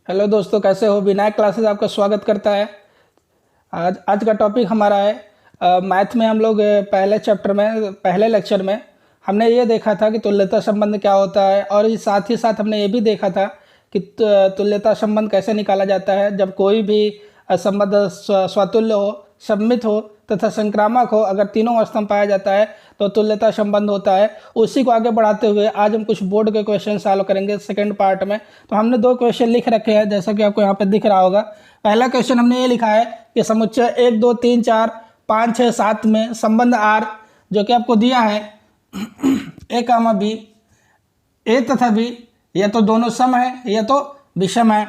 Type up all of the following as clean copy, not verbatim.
Hello दोस्तों, कैसे हो। विनायक क्लासेस आपका स्वागत करता है। आज आज का टॉपिक हमारा है मैथ में। हम लोग पहले चैप्टर में, पहले लेक्चर में हमने ये देखा था कि तुल्यता संबंध क्या होता है, और साथ ही साथ हमने ये भी देखा था कि तुल्यता संबंध कैसे निकाला जाता है जब कोई भी संबंध स्वतुल्य हो, सममित हो तथा संक्रामक हो। अगर तीनों अवस्था में पाया जाता है तो तुल्यता संबंध होता है। उसी को आगे बढ़ाते हुए आज हम कुछ बोर्ड के क्वेश्चन सॉल्व करेंगे सेकंड पार्ट में। तो हमने दो क्वेश्चन लिख रखे हैं, जैसा कि आपको यहाँ पे दिख रहा होगा। पहला क्वेश्चन हमने ये लिखा है कि समुच्चय 1 2 3 4 5 6 7 में संबंध आर जो कि आपको दिया है ए कामा बी, ए तथा बी या तो दोनों सम है या तो विषम है।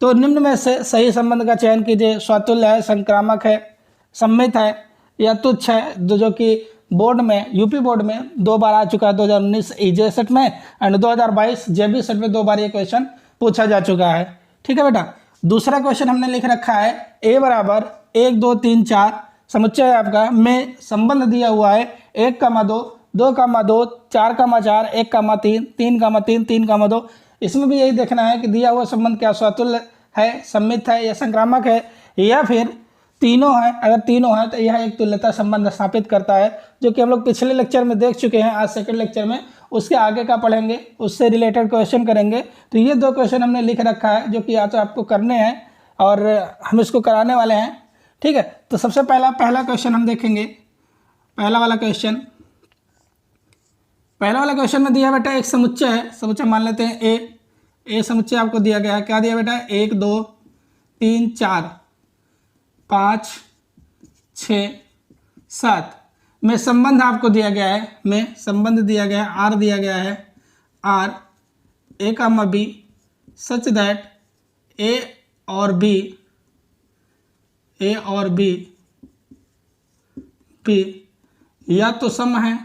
तो निम्न में से सही संबंध का चयन कीजिए। स्वतुल्य है, संक्रामक है, सममित है या तुच्छ है। जो कि बोर्ड में, यूपी बोर्ड में 2 बार आ चुका है, 2019 ईजे सेट में एंड 2022 जेबी सेट में 2 बार ये क्वेश्चन पूछा जा चुका है। ठीक है बेटा। दूसरा क्वेश्चन हमने लिख रखा है ए बराबर 1 2 3 4 समुच्चय है आपका में संबंध दिया हुआ है 1,2 2,2 4,4 1,3 3,3 3,2। इसमें भी यही देखना है कि दिया हुआ संबंध क्या स्वतुल्य है, सममित है या संक्रामक है, या फिर तीनों है। अगर तीनों है तो यह एक तुल्यता संबंध स्थापित करता है, जो कि हम लोग पिछले लेक्चर में देख चुके हैं। आज सेकंड लेक्चर में उसके आगे का पढ़ेंगे, उससे रिलेटेड क्वेश्चन करेंगे। तो ये 2 क्वेश्चन हमने लिख रखा है जो कि या तो आपको करने हैं और हम इसको कराने वाले हैं। ठीक है। तो सबसे पहला क्वेश्चन हम देखेंगे। पहला वाला क्वेश्चन में दिया बेटा एक समुच्चय है। समुच्चय मान लेते हैं ए समुच्चय आपको दिया गया है। क्या दिया बेटा? 1 2 3 4 5 6 7 में संबंध आपको दिया गया है, में संबंध दिया गया है, आर दिया गया है, R a comma b such that a और बी या तो सम है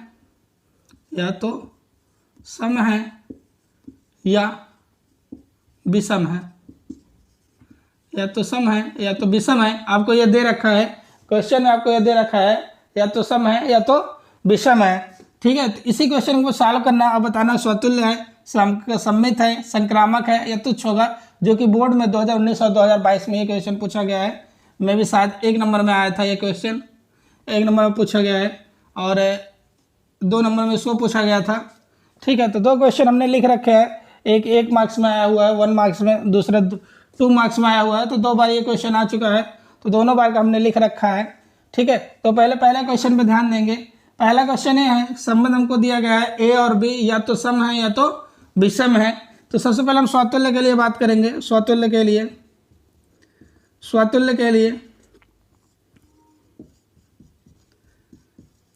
या विषम है, या तो सम है या तो विषम है। आपको यह दे रखा है क्वेश्चन में, आपको यह दे रखा है या तो सम है या तो विषम है। ठीक है। तो इसी क्वेश्चन को सॉल्व करना, अब बताना स्वतुल्य है, सममित है, संक्रामक है या तुच्छ होगा, जो कि बोर्ड में 2019 और 2022 में ये क्वेश्चन पूछा गया है। मैं भी शायद 1 नंबर में आया था ये क्वेश्चन, 1 नंबर में पूछा गया है और 2 नंबर में इसको पूछा गया था। ठीक है। तो 2 क्वेश्चन हमने लिख रखे हैं। एक मार्क्स में आया हुआ है, 1 मार्क्स में, दूसरा 2 मार्क्स में आया हुआ है। तो 2 बार ये क्वेश्चन आ चुका है, तो दोनों बार का हमने लिख रखा है। ठीक है। तो पहला क्वेश्चन पे ध्यान देंगे। पहला क्वेश्चन ये है, संबंध हमको दिया गया है ए और बी या तो सम है या तो विषम है। तो सबसे पहले हम स्वतुल्य के लिए बात करेंगे। स्वतुल्य के लिए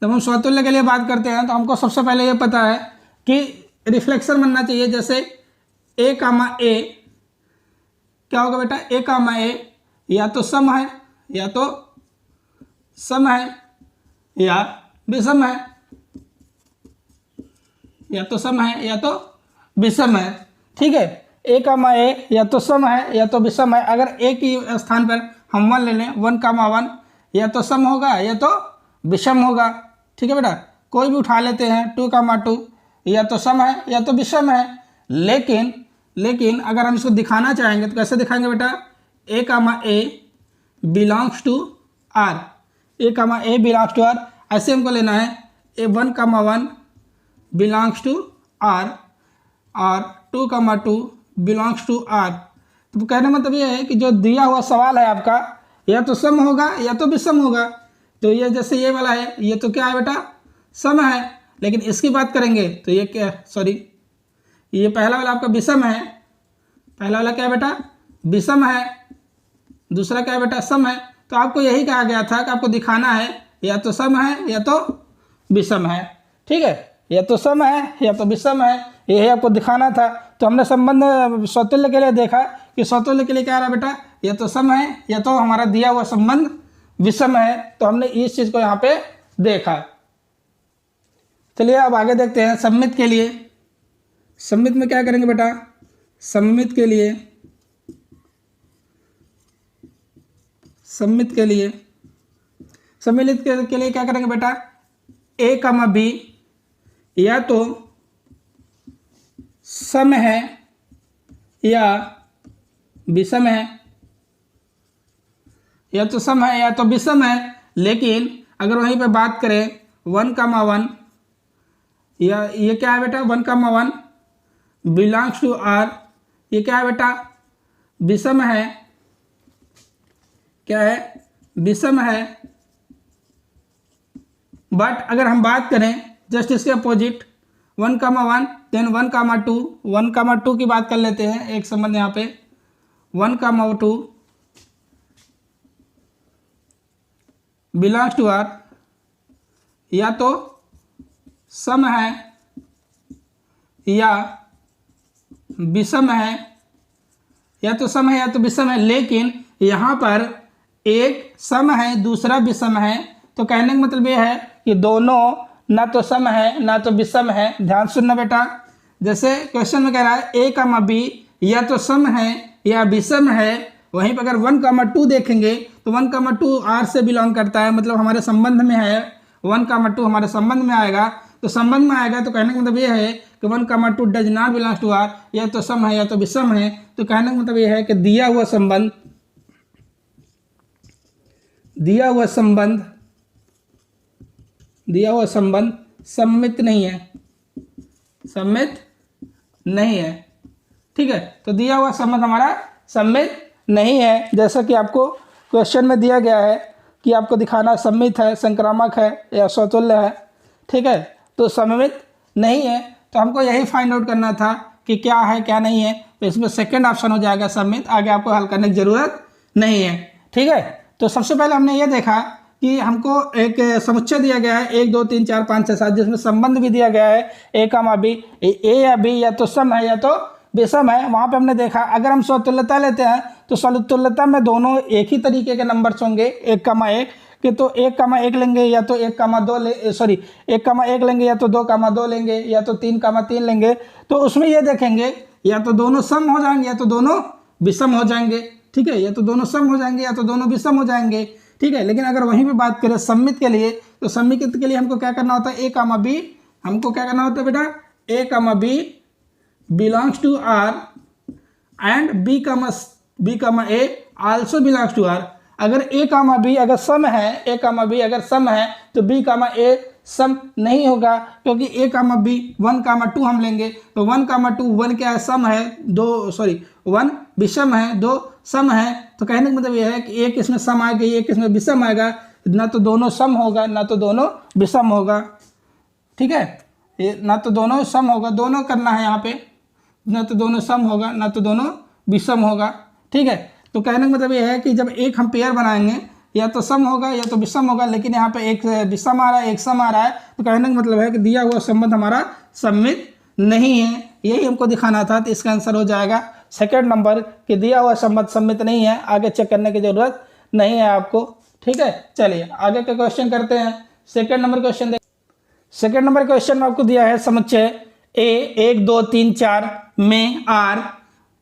जब हम स्वतुल्य के लिए बात करते हैं तो हमको सबसे पहले ये पता है कि रिफ्लेक्शन बनना चाहिए। जैसे ए कामा ए, क्या होगा बेटा? ए कामा ए या तो सम है या विषम है, या तो सम है या तो विषम है। ठीक है। ए कामा ए या तो सम है या तो विषम है। अगर ए की स्थान पर हम 1 ले लें, 1,1 या तो सम होगा या तो विषम होगा। ठीक है बेटा। कोई भी उठा लेते हैं 2,2 या तो सम है या तो विषम है। लेकिन अगर हम इसको दिखाना चाहेंगे तो कैसे दिखाएंगे बेटा? A comma a belongs to R, a comma a belongs to R, ऐसे हमको लेना है। ए 1,1 बिलोंग्स टू आर और 2,2 बिलोंग्स टू आर। तो कहने का मतलब ये है कि जो दिया हुआ सवाल है आपका या तो सम होगा या तो विषम होगा। तो ये जैसे ये वाला है, ये तो क्या है बेटा? सम है। लेकिन इसकी बात करेंगे तो ये क्या, सॉरी, ये पहला वाला आपका विषम है। पहला वाला क्या है बेटा? विषम है। दूसरा क्या है बेटा? सम है। तो आपको यही कहा गया था कि आपको दिखाना है या तो सम है या तो विषम है। ठीक है। या तो सम है या तो विषम है, यही आपको दिखाना था। तो हमने संबंध स्वतुल्य के लिए देखा कि स्वतुल्य के लिए क्या रहा बेटा? या तो सम है या तो हमारा दिया हुआ संबंध विषम है। तो हमने इस चीज को यहाँ पे देखा। चलिए अब आगे देखते हैं सममित के लिए। सममित में क्या करेंगे बेटा? सममित के लिए क्या करेंगे बेटा? ए कामा बी या तो सम है या विषम है, या तो सम है या तो विषम है। लेकिन अगर वहीं पे बात करें 1,1, या ये क्या है बेटा 1,1 बिलोंग्स टू आर, ये क्या है बेटा विषम है, क्या है विषम है। बट अगर हम बात करें जस्ट इसके अपोजिट 1,1 देन 1,2, 1,2 की बात कर लेते हैं। एक संबंध यहाँ पे 1,2 बिलोंग्स टू आर, या तो सम है या विषम है, या तो सम है या तो विषम है। लेकिन यहाँ पर एक सम है दूसरा विषम है, तो कहने का मतलब ये है कि दोनों ना तो सम है ना तो विषम है। ध्यान सुनना बेटा, जैसे क्वेश्चन में कह रहा है a, b या तो सम है या विषम है। वहीं पर अगर 1,2 देखेंगे तो 1,2 आर से बिलोंग करता है, मतलब हमारे संबंध में है। 1,2 हमारे संबंध में आएगा, तो संबंध में आएगा तो कहने का मतलब ये है कि 1,2 does not belongs to R, या तो सम है या तो विषम है। तो कहने का मतलब ये है कि दिया हुआ संबंध सम्मित नहीं है, सम्मित नहीं है। ठीक है, तो दिया हुआ संबंध हमारा सम्मित नहीं है। जैसा कि आपको क्वेश्चन में दिया गया है कि आपको दिखाना सम्मित है, संक्रामक है या स्वतुल्य है। ठीक है, तो सम्मित नहीं है, तो हमको यही फाइंड आउट करना था कि क्या है क्या नहीं है। तो इसमें सेकंड ऑप्शन हो जाएगा सम्मित, आगे आपको हल करने की जरूरत नहीं है। ठीक है, तो सबसे पहले हमने ये देखा कि हमको एक समुच्चय दिया गया है 1 2 3 4 5 6 7, जिसमें संबंध भी दिया गया है a, b। ए या बी या तो सम है या तो विषम है। वहाँ पे हमने देखा अगर हम स्वतुल्यता लेते हैं तो स्वतुल्यता में दोनों एक ही तरीके के नंबर्स होंगे 1,1 कि तो 1,1 लेंगे या तो 1,2 1,1 लेंगे या तो 2,2 लेंगे या तो 3,3 लेंगे। तो उसमें ये देखेंगे या तो दोनों सम हो जाएंगे या तो दोनों विषम हो जाएंगे। ठीक है, या तो दोनों सम हो जाएंगे या तो दोनों विषम हो जाएंगे। ठीक है, लेकिन अगर वहीं पे बात करें सम्मित के लिए, तो सम्मित के लिए हमको क्या करना होता है a, b, हमको क्या करना होता है बेटा a, b belongs to R and b, a also belongs to R. अगर a, b अगर सम है, a, b अगर सम है तो b, a सम नहीं होगा, क्योंकि a, b 1,2 हम लेंगे तो 1,2 1 क्या है सम है, 1 विषम है, 2 सम है। तो कहने का मतलब यह है कि एक इसमें सम आएगा एक इसमें विषम आएगा, ना तो दोनों सम होगा ना तो दोनों विषम होगा। ठीक है, ये ना तो दोनों सम होगा, दोनों करना है यहाँ पे, ना तो दोनों सम होगा ना तो दोनों विषम होगा। ठीक है, तो कहने का मतलब ये है कि जब एक हम पेयर बनाएंगे या तो सम होगा या तो विषम होगा, लेकिन यहाँ पे एक विषम आ रहा है एक सम आ रहा है, तो कहने का मतलब है कि दिया हुआ संबंध हमारा सम्मित नहीं है। यही हमको दिखाना था, तो इसका आंसर हो जाएगा सेकंड नंबर कि दिया हुआ संबंध सम्मित नहीं है। आगे चेक करने की जरूरत नहीं है आपको। ठीक है, चलिए आगे का क्वेश्चन करते हैं। Second number question second number question में आपको दिया है समुच्चय A 1 2 3 4 में R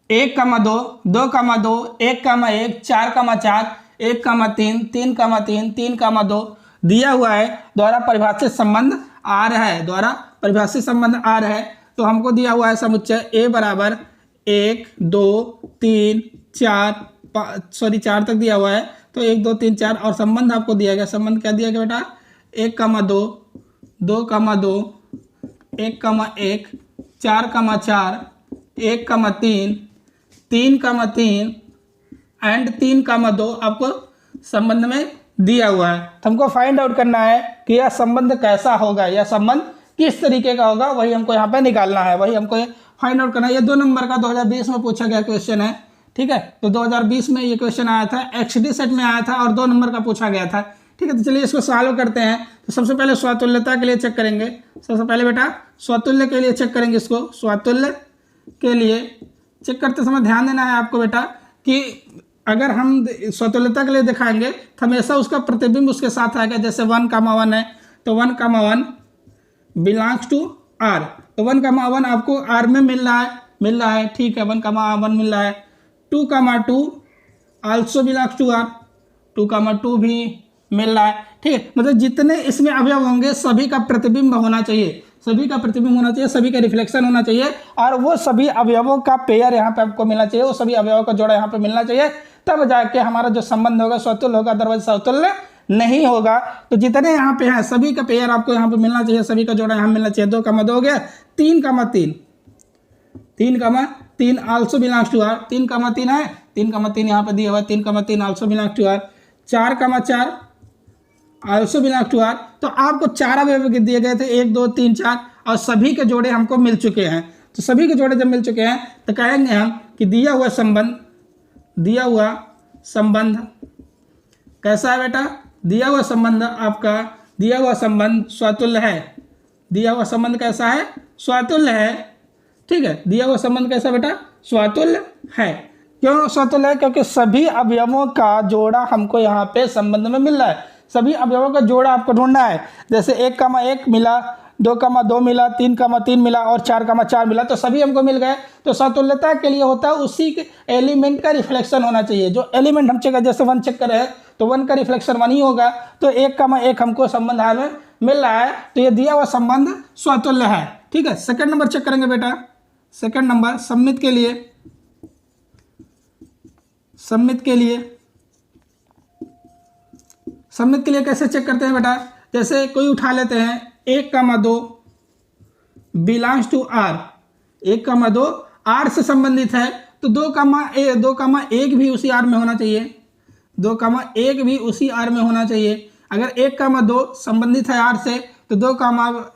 1,2 2,2 1,1 4,4 1,3 3,3 3,2 दिया हुआ है। द्वारा परिभाषित संबंध R है, द्वारा परिभाषित संबंध R है। तो हमको दिया हुआ है समुच्चय A बराबर 1 2 3 4 4 तक दिया हुआ है। तो 1 2 3 4 और संबंध आपको दिया गया। संबंध क्या दिया गया बेटा 1,2 2,2 1,1 4,4 1,3 3,3 एंड 3,2 आपको संबंध में दिया हुआ है। तो हमको फाइंड आउट करना है कि यह संबंध कैसा होगा, यह संबंध किस तरीके का होगा, वही हमको यहाँ पे निकालना है, वही हमको फाइंड आउट करना है। ये 2 नंबर का 2020 में पूछा गया क्वेश्चन है। ठीक है, तो 2020 में ये क्वेश्चन आया था, XD सेट में आया था और 2 नंबर का पूछा गया था। ठीक है, तो चलिए इसको सॉल्व करते हैं। तो सबसे पहले स्वतुल्यता के लिए चेक करेंगे। सबसे पहले बेटा स्वतुल्य के लिए चेक करेंगे। इसको स्वतुल्य के लिए चेक करते समय ध्यान देना है आपको बेटा कि अगर हम स्वतुल्यता के लिए दिखाएंगे तो हमेशा उसका प्रतिबिंब उसके साथ आएगा। जैसे 1,1 है तो 1,1 बिलोंग्स टू R, तो 1,1 आपको R में मिल रहा है। ठीक है, 1,1 मिल रहा है। 2,2 आल्सो बिलोंग्स टू R, 2,2 भी मिल रहा है। ठीक है, मतलब जितने इसमें अवयव होंगे सभी का प्रतिबिंब होना चाहिए। सभी का प्रतिबिंब होना चाहिए, सभी का रिफ्लेक्शन होना चाहिए, और वो सभी अवयवों का पेयर यहाँ पे आपको मिलना चाहिए, वो सभी अवयवों का जोड़ा यहाँ पे मिलना चाहिए, तब जाके हमारा जो संबंध होगा स्वतुल्य होगा, अदरवाइज समतुल्य नहीं होगा। तो जितने यहाँ पे हैं सभी का पेयर आपको यहाँ पे मिलना चाहिए, सभी का जोड़ा यहाँ मिलना चाहिए। 2, 2 हो गया, 3, 3 आल्सो बिलोंग्स टू आर, 3, 3 है, 3, यहाँ पे दिया हुआ 3, also belongs to R. 4, 4 also belongs to R. तो आपको 4 अवयव दिए गए थे, 1, 2, 3, 4, और सभी के जोड़े हमको मिल चुके हैं। तो सभी के जोड़े जब मिल चुके हैं तो कहेंगे हम कि दिया हुआ संबंध कैसा है बेटा, दिया हुआ संबंध आपका, दिया हुआ संबंध स्वतुल्य है। दिया हुआ संबंध कैसा है, स्वतुल्य है। ठीक है, दिया हुआ संबंध कैसा बेटा, स्वतुल्य है। क्यों स्वतुल्य है, क्योंकि सभी अवयवों का जोड़ा हमको यहाँ पे संबंध में मिल रहा है। सभी अवयवों का जोड़ा आपको ढूंढना है। जैसे 1, 1 मिला, 2, 2 मिला, 3, 3 मिला, और 4, 4 मिला, तो सभी हमको मिल गए। तो स्वतुल्यता के लिए होता है उसी के एलिमेंट का रिफ्लेक्शन होना चाहिए। जो एलिमेंट हम चेक करें, जैसे 1 चेक करें तो 1 का रिफ्लेक्शन 1 ही होगा। तो 1, 1 हमको संबंध हाल में मिल रहा है, तो ये दिया हुआ संबंध स्वतुल्य है। ठीक है, सेकंड नंबर चेक करेंगे बेटा। सेकंड नंबर सममित के लिए कैसे चेक करते हैं बेटा, जैसे कोई उठा लेते हैं 1, 2 बिलोंग्स टू आर, 1, 2 आर से संबंधित है, तो 2, 1 भी उसी आर में होना चाहिए। 2, 1 भी उसी आर में होना चाहिए। अगर 1, 2 संबंधित है आर से, तो 2,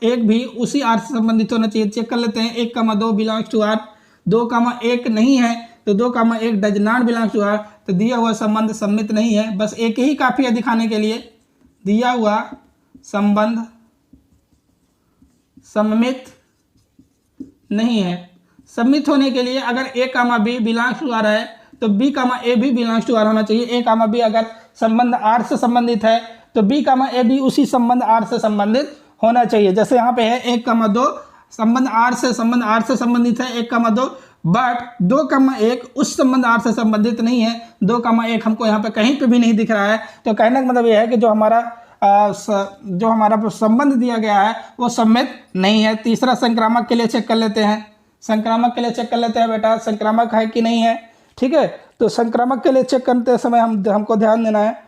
1 भी उसी आर से संबंधित होना चाहिए। चेक कर लेते हैं, 1, 2 बिलोंग्स टू आर। 2, 1 नहीं है, तो 2, 1 does not belongs to R. तो दिया हुआ संबंध सममित नहीं है। बस एक ही काफ़ी है दिखाने के लिए, दिया हुआ संबंध सममित नहीं है। सममित होने के लिए अगर A, B belongs to R है, तो B, A भी बिलोंग्स टू आर होना चाहिए। A, B अगर संबंध आर से संबंधित है, तो B, A भी उसी संबंध आर से संबंधित होना चाहिए। जैसे यहाँ पे है 1, 2 संबंध आर से संबंधित है 1, 2, बट 2, 1 उस संबंध आर से संबंधित नहीं है। 2, 1 हमको यहाँ पे कहीं पे भी नहीं दिख रहा है। तो कहने का मतलब यह है कि जो हमारा संबंध दिया गया है वो सममित नहीं है। तीसरा संक्रामक के लिए चेक कर लेते हैं। बेटा, संक्रामक है कि नहीं है। ठीक है, तो संक्रामक के लिए चेक करते समय हमको ध्यान देना है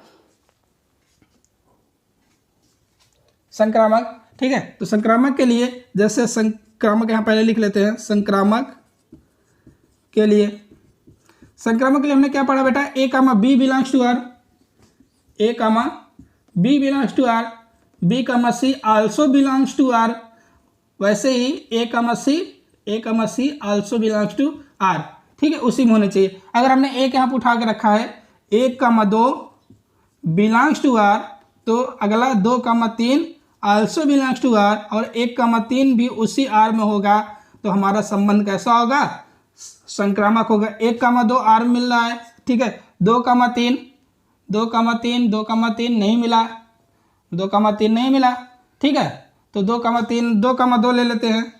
संक्रामक। ठीक है, तो संक्रामक के लिए जैसे संक्रामक यहाँ पहले लिख लेते हैं। संक्रामक के लिए हमने क्या पढ़ा बेटा, A, B belongs to R, B belongs to R, B, C also belongs to R. वैसे ही A, C also belongs to R. ठीक है, उसी में होने चाहिए। अगर हमने एक यहाँ पर उठा के रखा है 1, 2 बिलोंग्स टू आर, तो अगला 2, 3 आल्सो बिलोंग्स टू आर, और 1, 3 भी उसी आर में होगा। तो हमारा संबंध कैसा होगा, संक्रामक होगा। 1, 2 आर में मिल रहा है। ठीक है, 2, 3 नहीं मिला, 2, 3 नहीं मिला। ठीक है, तो 2, ले लेते हैं।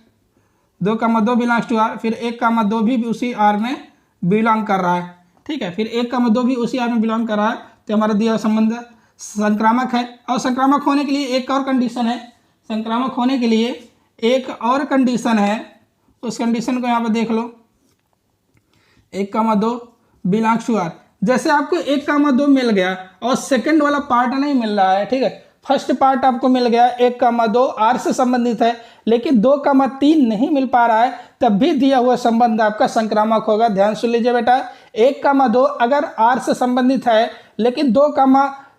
2, 2 बिलोंग्स टू आर, फिर 1, 2 भी उसी आर में बिलोंग कर रहा है। ठीक है, फिर 1, 2 भी उसी आर में बिलोंग कर रहा है। तो हमारा दिया संबंध संक्रामक है। और संक्रामक होने के लिए एक और कंडीशन है। संक्रामक होने के लिए एक और कंडीशन है, उस कंडीशन को यहाँ पर देख लो। 1, 2 बिलोंग्स टू आर। जैसे आपको 1, 2 मिल गया और सेकंड वाला पार्ट नहीं मिल रहा है। ठीक है, फर्स्ट पार्ट आपको मिल गया, 1, 2 आर से संबंधित है, लेकिन 2, 3 नहीं मिल पा रहा है, तब भी दिया हुआ संबंध आपका संक्रामक होगा। ध्यान सुन लीजिए बेटा, 1, 2 अगर आर से संबंधित है, लेकिन 2,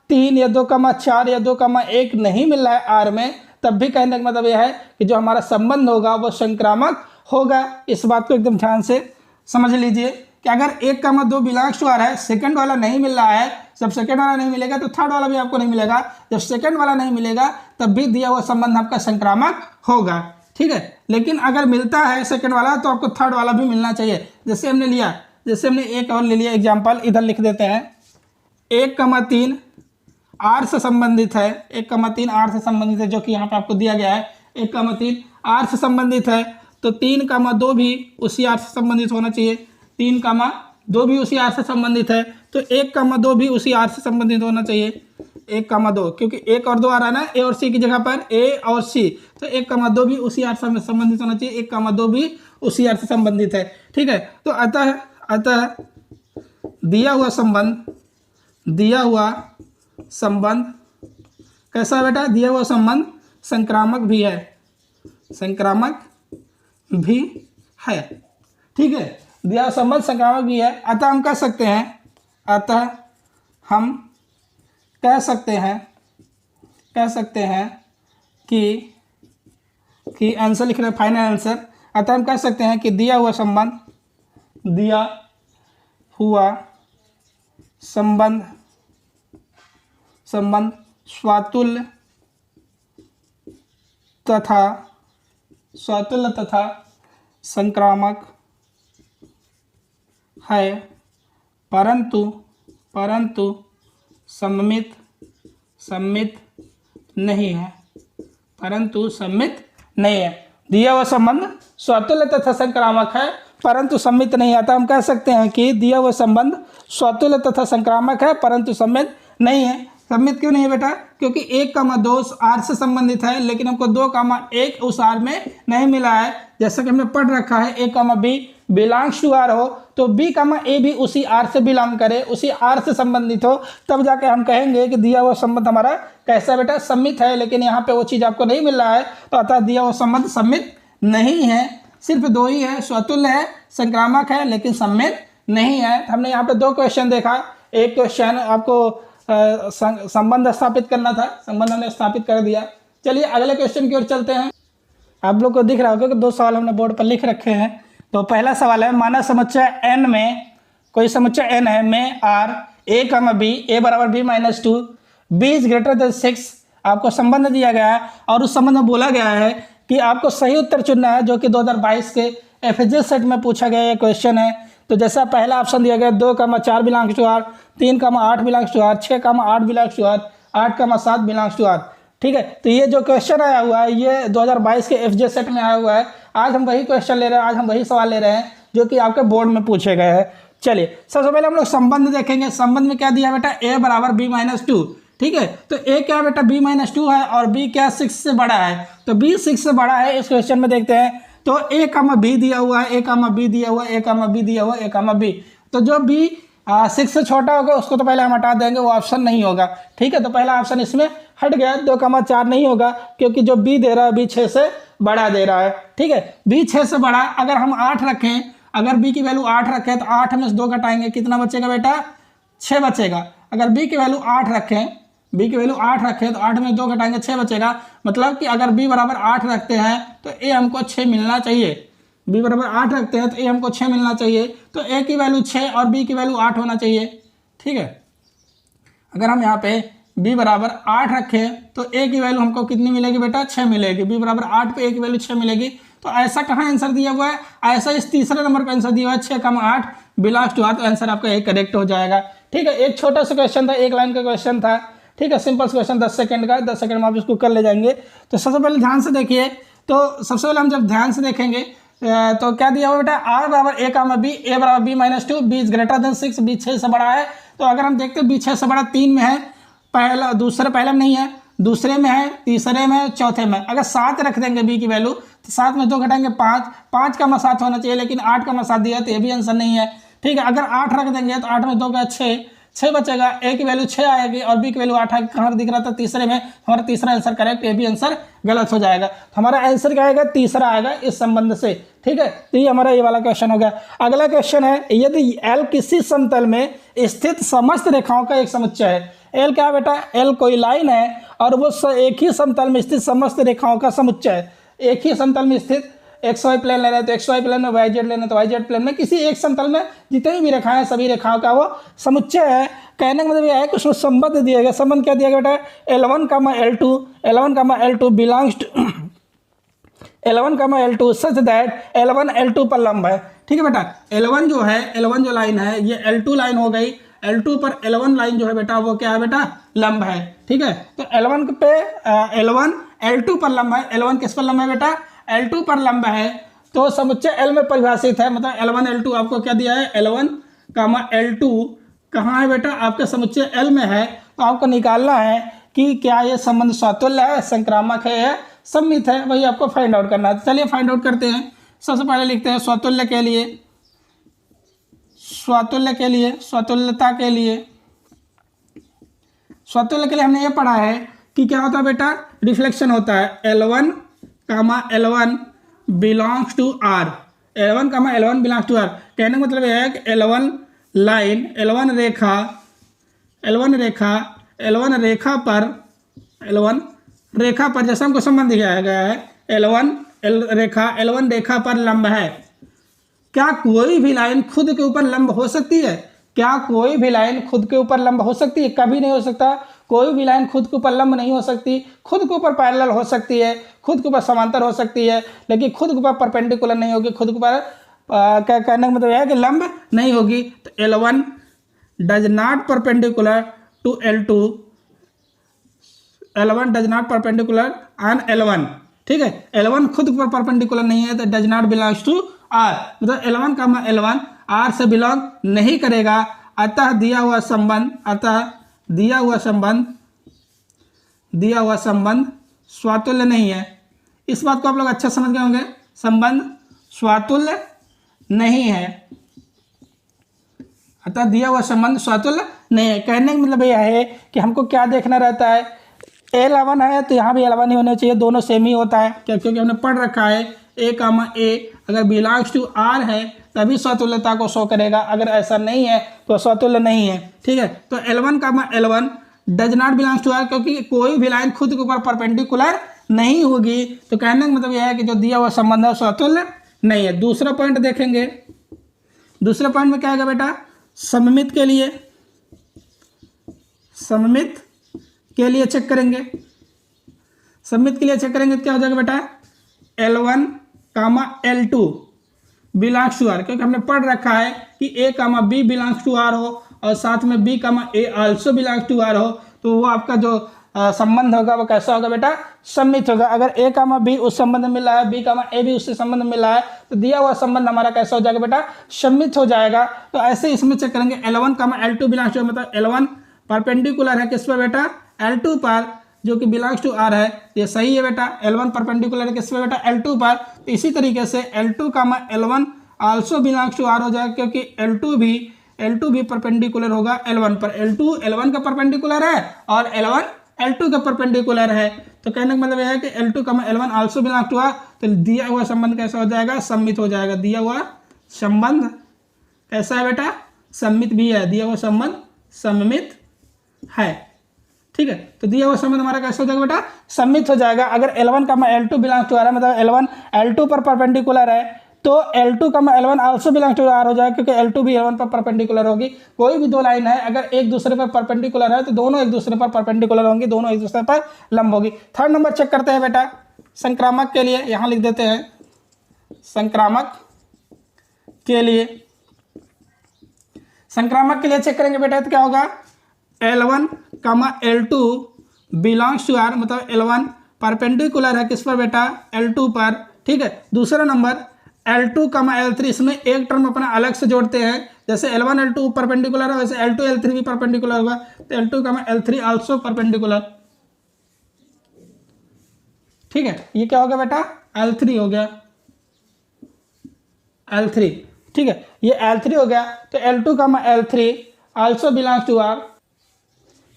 3 या 2, 4 या 2, 1 नहीं मिल रहा है आर में, तब भी कहने का मतलब यह है कि जो हमारा संबंध होगा वो संक्रामक होगा। इस बात को एकदम ध्यान से समझ लीजिए कि अगर 1, 2 बिलोंग्स टू आर है, सेकंड वाला नहीं मिल रहा है, जब सेकंड वाला नहीं मिलेगा तो थर्ड वाला भी आपको नहीं मिलेगा। जब सेकंड वाला नहीं मिलेगा तब भी दिया हुआ संबंध आपका संक्रामक होगा। ठीक है, लेकिन अगर मिलता है सेकंड वाला तो आपको थर्ड वाला भी मिलना चाहिए। जैसे हमने एक और ले लिया एग्जाम्पल, इधर लिख देते हैं। 1, 3 आर से संबंधित है, 1, 3 आर से संबंधित है, जो कि यहाँ पे आपको दिया गया है। 1, 3 आर से संबंधित है, तो 3, 2 भी उसी आर से संबंधित होना चाहिए। 3, 2 भी उसी आर से संबंधित है, तो 1, 2 भी उसी आर से संबंधित होना चाहिए। 1,2, क्योंकि 1 और 2 आ रहा है ना, ए और सी की जगह पर ए और सी, तो 1,2 भी उसी अर्थ से संबंधित होना चाहिए, 1,2 भी उसी अर्थ से संबंधित है। ठीक है, तो अतः दिया हुआ संबंध कैसा है बेटा? दिया हुआ संबंध संक्रामक भी है, संक्रामक भी है। ठीक है, दिया हुआ संबंध संक्रामक भी है। अतः हम कह सकते हैं कि आंसर लिख रहे हैं, फाइनल आंसर। अतः हम कह सकते हैं कि दिया हुआ संबंध स्वातुल्य तथा संक्रामक है, परंतु सममित नहीं है, दिया हुआ संबंध स्वतुल्य तथा संक्रामक है परंतु सम्मित नहीं आता। हम कह सकते हैं कि दिया हुआ संबंध स्वतुल्य तथा संक्रामक है परंतु सम्मित नहीं है। सम्मित क्यों नहीं है बेटा? क्योंकि 1,2 आर से संबंधित है, लेकिन हमको 2,1 उस आर में नहीं मिला है। जैसा कि हमने पढ़ रखा है, A, B belongs to R हो तो B, A भी उसी आर से बिलोंग करे, उसी आर से संबंधित हो, तब जाके हम कहेंगे कि दिया हुआ संबंध हमारा कैसा बेटा? सम्मित है। लेकिन यहाँ पे वो चीज़ आपको नहीं मिल रहा है, तो अतः दिया हुआ संबंध सम्मित नहीं है। सिर्फ 2 ही है, स्वतुल्य है, संक्रामक है, लेकिन सम्मित नहीं है। हमने यहाँ पे 2 क्वेश्चन देखा। एक क्वेश्चन आपको संबंध स्थापित करना था, संबंध हमने स्थापित कर दिया। चलिए अगले क्वेश्चन की ओर चलते हैं। आप लोग को दिख रहा होगा कि 2 सवाल हमने बोर्ड पर लिख रखे हैं। तो पहला सवाल है, माना समुच्चय n में, कोई समुच्चय n है में r a, b, a बराबर b minus 2, b is greater than 6, आपको संबंध दिया गया है और उस संबंध में बोला गया है कि आपको सही उत्तर चुनना है, जो कि 2022 के FJ सेट में पूछा गया ये क्वेश्चन है। तो जैसा पहला ऑप्शन दिया गया 2,4 belongs to R, 3,8 belongs to R, 6,8 belongs to R, 8,7 belongs to R. ठीक है, तो ये जो क्वेश्चन आया हुआ है ये 2022 के FJ सेट में आया हुआ है। आज हम वही क्वेश्चन ले रहे हैं, आज हम वही सवाल ले रहे हैं जो कि आपके बोर्ड में पूछे गए हैं। चलिए सबसे पहले हम लोग संबंध देखेंगे। संबंध में क्या दिया बेटा? a बराबर b माइनस 2। ठीक है, तो a क्या बेटा? b माइनस 2 है और b क्या 6 से बड़ा है, तो b 6 से बड़ा है। इस क्वेश्चन में देखते हैं तो a, b दिया हुआ है, a, b दिया हुआ है, a, b दिया हुआ है, a, b। तो जो b 6 से छोटा होगा उसको तो पहले हम हटा देंगे, वो ऑप्शन नहीं होगा। ठीक है, तो पहला ऑप्शन इसमें हट गया, 2,4 नहीं होगा क्योंकि जो b दे रहा है b 6 से बड़ा दे रहा है। ठीक है, b 6 से बड़ा, अगर हम 8 रखें, अगर b की वैल्यू 8 रखें तो 8 में से 2 घटाएंगे, कितना बचेगा बेटा? 6 बचेगा। अगर b की वैल्यू 8 रखें, b की वैल्यू 8 रखें तो 8 में 2 घटाएंगे 6 बचेगा। मतलब कि अगर b बराबर 8 रखते हैं तो a हमको 6 मिलना चाहिए। b बराबर 8 रखते हैं तो a हमको 6 मिलना चाहिए, तो a की वैल्यू 6 और b की वैल्यू 8 होना चाहिए। ठीक है, अगर हम यहाँ पे b बराबर 8 रखें तो a की वैल्यू हमको कितनी मिलेगी बेटा? 6 मिलेगी। b बराबर 8 पे a की वैल्यू 6 मिलेगी। तो ऐसा कहाँ आंसर दिया हुआ है? ऐसा इस तीसरे नंबर पर आंसर दिया हुआ है, 6,8 बिलोंग्स टू आर। तो आंसर आपका यही करेक्ट हो जाएगा। ठीक है, एक छोटा सा क्वेश्चन था, 1 लाइन का क्वेश्चन था। ठीक है, सिंपल क्वेश्चन 10 सेकंड का, 10 सेकंड में आप इसको कर ले जाएंगे। तो सबसे पहले ध्यान से देखिए, तो सबसे पहले हम जब ध्यान से देखेंगे तो क्या दिया हुआ बेटा? r बराबर a, b, a बराबर b minus 2, b is greater than 6, b 6 से बड़ा है। तो अगर हम देखते हैं b 6 से बड़ा 3 में है, पहले में नहीं है, दूसरे में है, तीसरे में, चौथे में। अगर 7 रख देंगे b की वैल्यू तो 7 में 2 घटाएंगे 5, 5 का 7 होना चाहिए, लेकिन 8 का 7 दिया तो ये भी आंसर नहीं है। ठीक है, अगर 8 रख देंगे तो 8 में 2 का 6 बचेगा, a की वैल्यू 6 आएगी और b की वैल्यू 8 आएगी। कहाँ दिख रहा था? तीसरे में। हमारा तीसरा आंसर करेक्ट, ये भी आंसर गलत हो जाएगा। तो हमारा आंसर क्या आएगा? तीसरा आएगा इस संबंध से। ठीक है, तो ये हमारा ये वाला क्वेश्चन हो गया। अगला क्वेश्चन है, यदि L किसी समतल में स्थित समस्त रेखाओं का एक समुच्चय है। L क्या बेटा? L कोई लाइन है और वो एक ही समतल में स्थित समस्त रेखाओं का समुच्चय है। एक ही समतल में स्थित XY प्लेन ले रहे हैं तो XY प्लेन में, YZ लेना तो YZ प्लेन में, किसी एक समतल में जितनी भी रेखाएं सभी रेखाओं का वो समुच्चय है। कहने का मतलब यह है कि उसमें संबंध दिया गया। संबंध क्या दिया गया बेटा? L1, L2 belongs to L1, L2 such that L1 L2 पर लंब है। ठीक है बेटा, L1 जो है, L1 जो लाइन है ये L2 लाइन हो गई, L2 पर L1 लाइन जो है बेटा वो क्या है बेटा? लंब है। ठीक है, तो L1 पे L1 L2 पर लंब है। L1 किस पर लंब है बेटा? L2 पर लंब है। तो समुच्चय L में परिभाषित है, मतलब L1 L2 आपको क्या दिया है? L1, L2 कहाँ है बेटा? आपका समुच्चय L में है। तो आपको निकालना है कि क्या ये संबंध स्वतुल्य है, संक्रामक है या सममित है, वही आपको फाइंड आउट करना है। चलिए फाइंड आउट करते हैं। सबसे पहले लिखते हैं स्वतुल्य के लिए, स्वतुल्यता के लिए हमने ये पढ़ा है कि क्या होता है बेटा, रिफ्लेक्शन होता है L1, L1 belongs to R, L1, L1 belongs to R। कहने का मतलब यह है कि L1 लाइन, L1 रेखा पर जैसा हमको संबंध दिया गया है, L1 रेखा पर लंब है। क्या कोई भी लाइन खुद के ऊपर लंब हो सकती है? क्या कोई भी लाइन खुद के ऊपर लंब हो सकती है? कभी नहीं हो सकता। कोई भी लाइन खुद के ऊपर लंब नहीं हो सकती। खुद के ऊपर पैरेलल हो सकती है, खुद के ऊपर समांतर हो सकती है, लेकिन खुद के ऊपर परपेंडिकुलर नहीं होगी। खुद के ऊपर क्या कहने का मतलब यह है कि लंब नहीं होगी। तो L1 does not perpendicular to L2, L1 does not perpendicular on L1, ठीक है। L1 खुद के ऊपर परपेंडिकुलर नहीं है, तो does not belongs to R, मतलब L1 R से बिलोंग नहीं करेगा। अतः दिया हुआ संबंध स्वतुल्य नहीं है। इस बात को आप लोग अच्छा समझ गए होंगे, संबंध स्वतुल्य नहीं है, अतः दिया हुआ संबंध स्वतुल्य नहीं है। कहने का मतलब यह है कि हमको क्या देखना रहता है, L1 है तो यहाँ भी L1 ही होना चाहिए, दोनों सेम ही होता है। क्या? क्योंकि हमने पढ़ रखा है A, अगर बिलोंग्स टू R है तभी स्वतुल्यता को शो करेगा, अगर ऐसा नहीं है तो स्वतुल्य नहीं है, ठीक है। तो L1 does not belongs to R, क्योंकि कोई भी लाइन खुद के ऊपर परपेंडिकुलर नहीं होगी। तो कहने का मतलब यह है कि जो दिया हुआ संबंध है स्वतुल्य नहीं है। दूसरा पॉइंट देखेंगे। दूसरे पॉइंट में क्या आएगा बेटा, सममित के लिए चेक करेंगे। सममित के लिए चेक करेंगे तो क्या हो जाएगा बेटा, L1, L2 belongs to R, क्योंकि हमने पढ़ रखा है कि A, B belongs to R हो और साथ में B, A also belongs to R हो, तो वो आपका जो संबंध होगा वो कैसा होगा बेटा, सममित होगा। अगर A, B उस संबंध में मिला है, B, A भी उससे संबंध में मिला है, तो दिया हुआ संबंध हमारा कैसा हो जाएगा बेटा, सममित हो जाएगा। तो ऐसे इसमें चेक करेंगे L1, L2 बिलोंग्स टू, मतलब L1 परपेंडिकुलर है किस पर बेटा, L2 पर, जो कि बिलोंग्स टू R है। ये सही है बेटा, L1 परपेंडिकुलर है किस पर बेटा, L2 पर। तो इसी तरीके से L2, L1 also belongs to R हो जाएगा, क्योंकि L2 भी परपेंडिकुलर होगा L1 पर। L2 L1 का परपेंडिकुलर है और L1 L2 का परपेंडिकुलर है। तो कहने का मतलब यह है कि L2, L1 also belongs to R, तो दिया हुआ संबंध कैसा हो जाएगा, सममित हो जाएगा। दिया हुआ संबंध कैसा है बेटा, सममित भी है। दिया हुआ संबंध सममित है, ठीक है। तो दिया हुआ संबंध हमारा कैसे हो जाएगा बेटा, सममित हो जाएगा। अगर L1, L2 belongs to R है, मतलब L1 L2 पर परपेंडिकुलर है, तो L2, L1 also belongs to R हो जाएगा, क्योंकि L2 भी L1 पर परपेंडिकुलर होगी। कोई भी दो लाइन है अगर एक दूसरे पर परपेंडिकुलर है तो दोनों एक दूसरे पर परपेंडिकुलर होंगी, दोनों एक दूसरे पर लंब होगी। थर्ड नंबर चेक करते हैं बेटा, संक्रामक के लिए। यहाँ लिख देते हैं संक्रामक के लिए चेक करेंगे बेटा, तो क्या होगा, L1, L2 belongs to R, मतलब L1 परपेंडिकुलर है किस पर बेटा, L2 पर, ठीक है। दूसरा नंबर L2, L3, इसमें एक टर्म अपना अलग से जोड़ते हैं। जैसे L1, L2 परपेंडिकुलर है, वैसे L2, L3 भी परपेंडिकुलर होगा, तो L2, L3 आल्सो परपेंडिकुलर, ठीक है। ये क्या हो गया बेटा, L3 हो गया, L3, ठीक है। ये L3 हो गया। तो L2, L3 also belongs to R।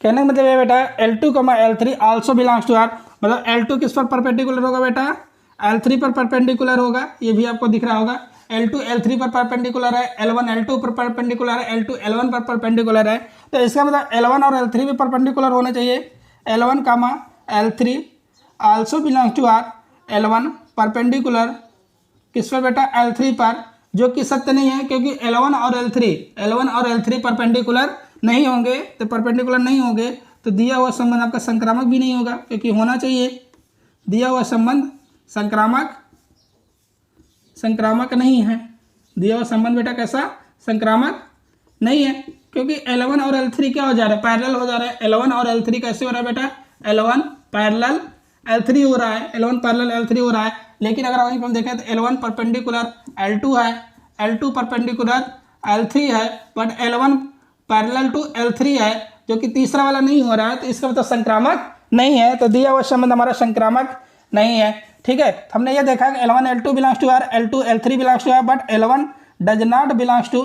कहने का मतलब ये बेटा, L2, L3 also belongs to R, मतलब L2 किस पर परपेंडिकुलर होगा बेटा, L3 पर परपेंडिकुलर होगा। ये भी आपको दिख रहा होगा, L2 L3 पर परपेंडिकुलर है, L1 L2 पर परपेंडिकुलर है, L2 L1 पर परपेंडिकुलर है। तो इसका मतलब L1 और L3 भी परपेंडिकुलर होने चाहिए। L1, L3 also belongs to R। L1 perpendicular किस पर बेटा, L3 पर, जो कि सत्य नहीं है, क्योंकि L1 और L3 परपेंडिकुलर नहीं होंगे। तो परपेंडिकुलर नहीं होंगे तो दिया हुआ संबंध आपका संक्रामक भी नहीं होगा, क्योंकि होना चाहिए दिया हुआ संबंध संक्रामक नहीं है। दिया हुआ संबंध बेटा कैसा, संक्रामक नहीं है, क्योंकि L1 और L3 क्या हो जा रहा है, पैरेलल हो जा रहा है। L1 और L3 कैसे हो रहा है बेटा, L1 पैरेलल L3 हो रहा है, L1 पैरेलल L3 हो रहा है। लेकिन अगर वहीं पर हम देखें तो L1 परपेंडिकुलर L2 है, L2 परपेंडिकुलर L3 है, but L1 parallel to L3 है, जो कि तीसरा वाला नहीं हो रहा है, तो इसका मतलब संक्रामक नहीं है। तो दिया हुआ संबंध हमारा संक्रामक नहीं है। ठीक है, हमने ये देखा कि L1 L2 belongs to R, L2 L3 belongs to R, but L1 does not belongs to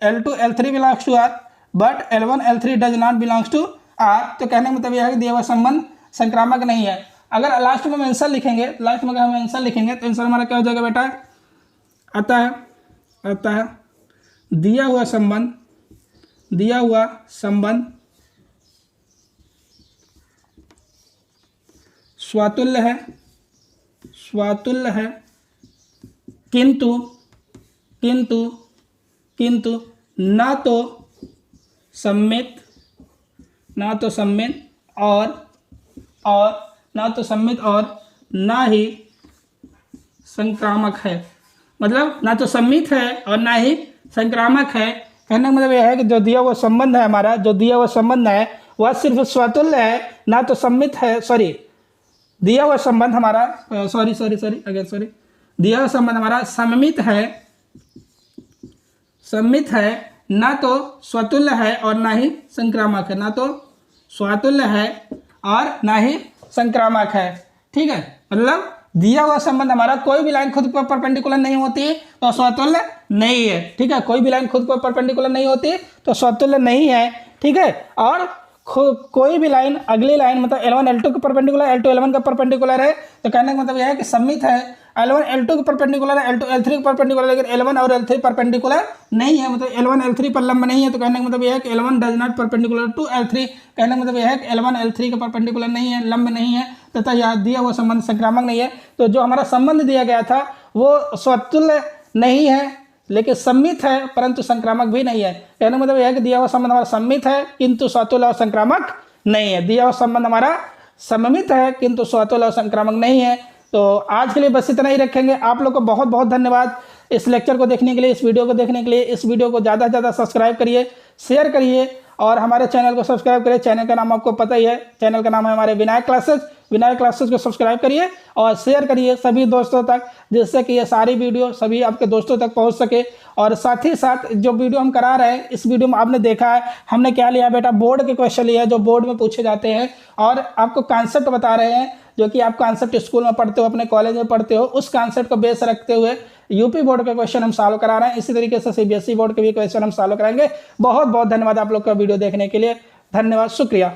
L2 L3 belongs to R, but L1 L3 does not belongs to R। तो कहने का मतलब यह है कि दिया हुआ संबंध संक्रामक नहीं है। अगर लास्ट में हम आंसर लिखेंगे, लास्ट में अगर हम आंसर लिखेंगे तो आंसर हमारा क्या हो जाएगा बेटा, अतः दिया हुआ संबंध स्वातुल्य है, किंतु ना तो सम्मित और ना ही संक्रामक है। मतलब ना तो सम्मित है और ना ही संक्रामक है। कहने का मतलब यह है कि जो दिया हुआ संबंध है हमारा, जो दिया हुआ संबंध है वह सिर्फ स्वातुल्य है, ना तो सम्मित है, दिया हुआ संबंध हमारा दिया हुआ संबंध हमारा सम्मित है, ना तो स्वतुल्य है और ना ही संक्रामक है, ना तो स्वातुल्य है और ना ही संक्रामक है। ठीक है, मतलब दिया हुआ संबंध हमारा कोई भी लाइन खुद पर परपेंडिकुलर नहीं होती तो स्वतुल्य नहीं है। ठीक है, कोई भी लाइन खुद पर परपेंडिकुलर नहीं होती तो स्वतुल्य नहीं है। ठीक है, और कोई भी लाइन अगली लाइन मतलब L1 L2 के परपेंडिकुलर, L2 L1 का परपेंडिकुलर है। तो कहने का मतलब यह है कि सम्मित है, L1 L2 के परपेंडिकुलर है, L2 L3 के परपेंडिकुलर, लेकिन L1 और L3 परपेंडिकुलर नहीं है, मतलब L1 L3 पर लंब नहीं है। तो कहने का मतलब यह है कि L1 does not perpendicular to L3। कहने का मतलब यह है कि L1 L3 के परपेंडिकुलर नहीं है, लंब नहीं है, तथा यह दिया हुआ संबंध संक्रामक नहीं है। तो जो हमारा संबंध दिया गया था वो स्वतुल्य नहीं है लेकिन सम्मित है, परंतु संक्रामक भी नहीं है। कहने का मतलब यह है कि दिया हुआ संबंध हमारा सम्मित है किंतु स्वतुल्य और संक्रामक नहीं है। दिया हुआ संबंध हमारा सममित है किंतु स्वतुल्य और संक्रामक नहीं है। तो आज के लिए बस इतना ही रखेंगे। आप लोग को बहुत बहुत धन्यवाद इस लेक्चर को देखने के लिए, इस वीडियो को देखने के लिए। इस वीडियो को ज़्यादा से ज़्यादा सब्सक्राइब करिए, शेयर करिए और हमारे चैनल को सब्सक्राइब करिए। चैनल का नाम आपको पता ही है, चैनल का नाम है हमारे विनायक क्लासेस। विनायक क्लासेस को सब्सक्राइब करिए और शेयर करिए सभी दोस्तों तक, जिससे कि ये सारी वीडियो सभी आपके दोस्तों तक पहुंच सके। और साथ ही साथ जो वीडियो हम करा रहे हैं, इस वीडियो में आपने देखा है हमने क्या लिया बेटा, बोर्ड के क्वेश्चन लिया है जो बोर्ड में पूछे जाते हैं, और आपको कॉन्सेप्ट बता रहे हैं जो कि आप कॉन्सेप्ट स्कूल में पढ़ते हो, अपने कॉलेज में पढ़ते हो, उस कॉन्सेप्ट को बेस रखते हुए यूपी बोर्ड के क्वेश्चन हम सॉल्व करा रहे हैं। इसी तरीके से सीबीएसई बोर्ड के भी क्वेश्चन हम सॉल्व कराएंगे। बहुत बहुत धन्यवाद आप लोग का वीडियो देखने के लिए। धन्यवाद, शुक्रिया।